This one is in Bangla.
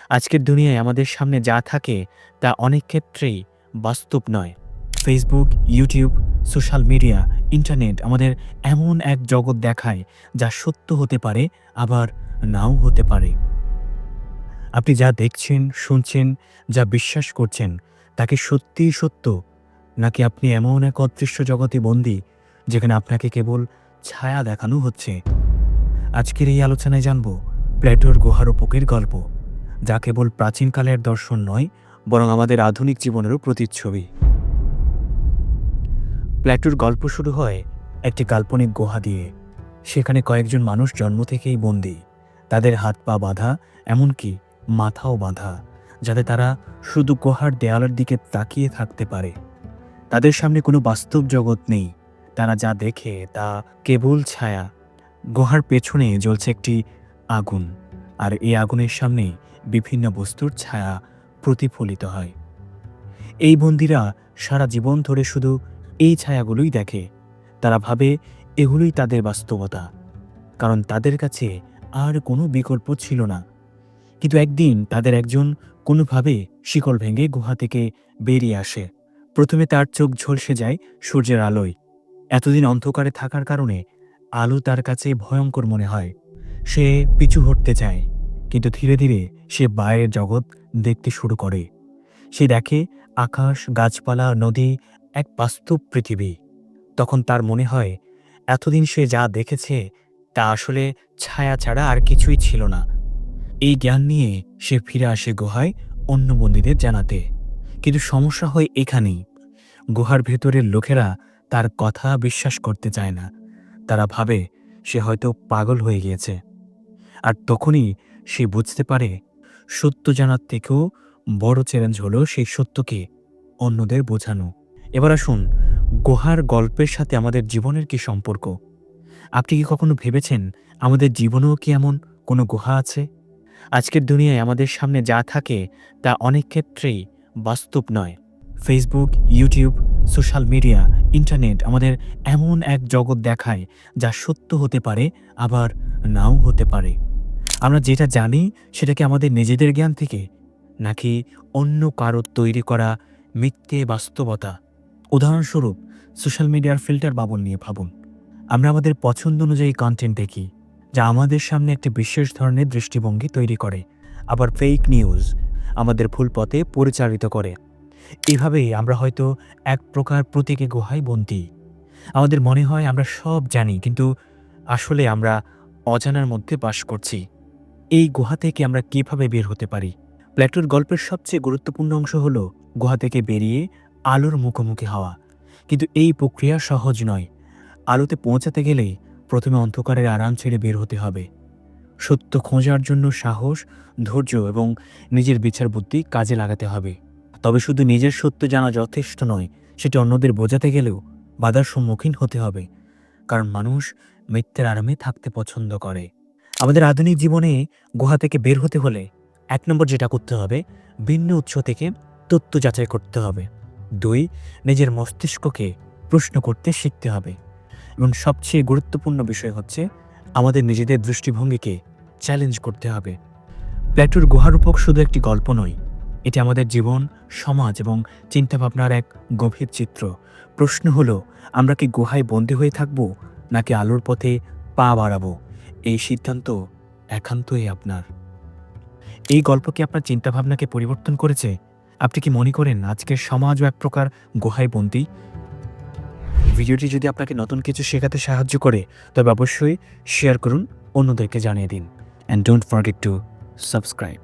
আজকের দুনিয়ায় আমাদের সামনে যা থাকে তা অনেক ক্ষেত্রেই বাস্তব নয়। Facebook, YouTube, social media, internet আমাদের এমন এক জগৎ দেখায় যা সত্য হতে পারে আবার নাও হতে পারে। আপনি যা দেখছেন, শুনছেন, যা বিশ্বাস করছেন তা কি সত্যিই সত্য? নাকি আপনি এমন এক অদৃশ্য জগতে বন্দী যেখানে আপনাকে কেবল ছায়া দেখানো হচ্ছে? আজকের এই আলোচনায় জানব প্লেটোর গুহারূপকের গল্প, যা কেবল প্রাচীনকালের দর্শন নয় বরং আমাদের আধুনিক জীবনেরও প্রতিচ্ছবি। প্লেটোর গল্প শুরু হয় একটি কাল্পনিক গুহা দিয়ে। সেখানে কয়েকজন মানুষ জন্ম থেকেই বন্দী, তাদের হাত পা বাঁধা, এমনকি মাথাও বাঁধা, যাতে তারা শুধু গুহার দেয়ালের দিকে তাকিয়ে থাকতে পারে। তাদের সামনে কোনো বাস্তব জগৎ নেই, তারা যা দেখে তা কেবল ছায়া। গুহার পেছনে জ্বলছে একটি আগুন, আর এই আগুনের সামনেই বিভিন্ন বস্তুর ছায়া প্রতিফলিত হয়। এই বন্দীরা সারা জীবন ধরে শুধু এই ছায়াগুলোই দেখে। তারা ভাবে এগুলোই তাদের বাস্তবতা, কারণ তাদের কাছে আর কোনো বিকল্প ছিল না। কিন্তু একদিন তাদের একজন কোনোভাবে শিকল ভেঙে গুহা থেকে বেরিয়ে আসে। প্রথমে তার চোখ ঝলসে যায় সূর্যের আলোয়। এতদিন অন্ধকারে থাকার কারণে আলো তার কাছে ভয়ঙ্কর মনে হয়। সে পিছু হটতে চায়, কিন্তু ধীরে ধীরে সে বাইরের জগৎ দেখতে শুরু করে। সে দেখে আকাশ, গাছপালা, নদী, এক বাস্তব পৃথিবী। তখন তার মনে হয় এতদিন সে যা দেখেছে তা আসলে ছায়া ছাড়া আর কিছুই ছিল না। এই জ্ঞান নিয়ে সে ফিরে আসে গুহায় অন্য বন্দীদের জানাতে। কিন্তু সমস্যা হয় এখানেই, গুহার ভেতরের লোকেরা তার কথা বিশ্বাস করতে চায় না। তারা ভাবে সে হয়তো পাগল হয়ে গিয়েছে। আর তখনই সে বুঝতে পারে সত্য জানার থেকেও বড় চ্যালেঞ্জ হলো সেই সত্যকে অন্যদের বোঝানো। এবার আসুন, গুহার গল্পের সাথে আমাদের জীবনের কি সম্পর্ক? আপনি কি কখনো ভেবেছেন আমাদের জীবনেও কি এমন কোনো গুহা আছে? আজকের দুনিয়ায় আমাদের সামনে যা থাকে তা অনেক ক্ষেত্রেই বাস্তব নয়। Facebook, YouTube, social media, internet আমাদের এমন এক জগৎ দেখায় যা সত্য হতে পারে আবার নাও হতে পারে। আমরা যেটা জানি সেটা কি আমাদের নিজেদের জ্ঞান থেকে, নাকি অন্য কারোর তৈরি করা মিথ্যে বাস্তবতা? উদাহরণস্বরূপ, সোশ্যাল মিডিয়ার ফিল্টার বাবল নিয়ে ভাবুন। আমরা আমাদের পছন্দ অনুযায়ী কন্টেন্ট দেখি, যা আমাদের সামনে একটি বিশেষ ধরনের দৃষ্টিভঙ্গি তৈরি করে। আবার ফেক নিউজ আমাদের ভুল পথে পরিচালিত করে। এভাবেই আমরা হয়তো এক প্রকার প্রতীকী গুহায় বন্দী। আমাদের মনে হয় আমরা সব জানি, কিন্তু আসলে আমরা অজানার মধ্যে বাস করছি। এই গুহা থেকে আমরা কিভাবে বের হতে পারি? প্লেটোর গল্পের সবচেয়ে গুরুত্বপূর্ণ অংশ হলো গুহা থেকে বেরিয়ে আলোর মুখোমুখি হওয়া। কিন্তু এই প্রক্রিয়া সহজ নয়। আলোতে পৌঁছাতে গেলে প্রথমে অন্ধকারের আরাম ছেড়ে বের হতে হবে। সত্য খোঁজার জন্য সাহস, ধৈর্য এবং নিজের বিচার বুদ্ধি কাজে লাগাতে হবে। তবে শুধু নিজের সত্য জানা যথেষ্ট নয়, সেটি অন্যদের বোঝাতে গেলেও বাধার সম্মুখীন হতে হবে, কারণ মানুষ মিথ্যের আরামে থাকতে পছন্দ করে। আমাদের আধুনিক জীবনে গুহা থেকে বের হতে হলে ১ নম্বর যেটা করতে হবে, ভিন্ন উৎস থেকে তথ্য যাচাই করতে হবে। ২, নিজের মস্তিষ্ককে প্রশ্ন করতে শিখতে হবে। এবং সবচেয়ে গুরুত্বপূর্ণ বিষয় হচ্ছে আমাদের নিজেদের দৃষ্টিভঙ্গিকে চ্যালেঞ্জ করতে হবে। প্লেটোর গুহারূপক শুধু একটি গল্প নয়, এটি আমাদের জীবন, সমাজ এবং চিন্তাভাবনার এক গভীর চিত্র। প্রশ্ন হলো, আমরা কি গুহায় বন্দী হয়ে থাকব, নাকি আলোর পথে পা বাড়াবো? এই সিদ্ধান্ত একান্তই আপনার। এই গল্প কি আপনার চিন্তাভাবনাকে পরিবর্তন করেছে? আপনি কি মনে করেন আজকের সমাজও এক প্রকার গুহায় বন্দী? ভিডিওটি যদি আপনাকে নতুন কিছু শেখাতে সাহায্য করে, তবে অবশ্যই শেয়ার করুন, অন্যদেরকে জানিয়ে দিন। And don't forget to subscribe.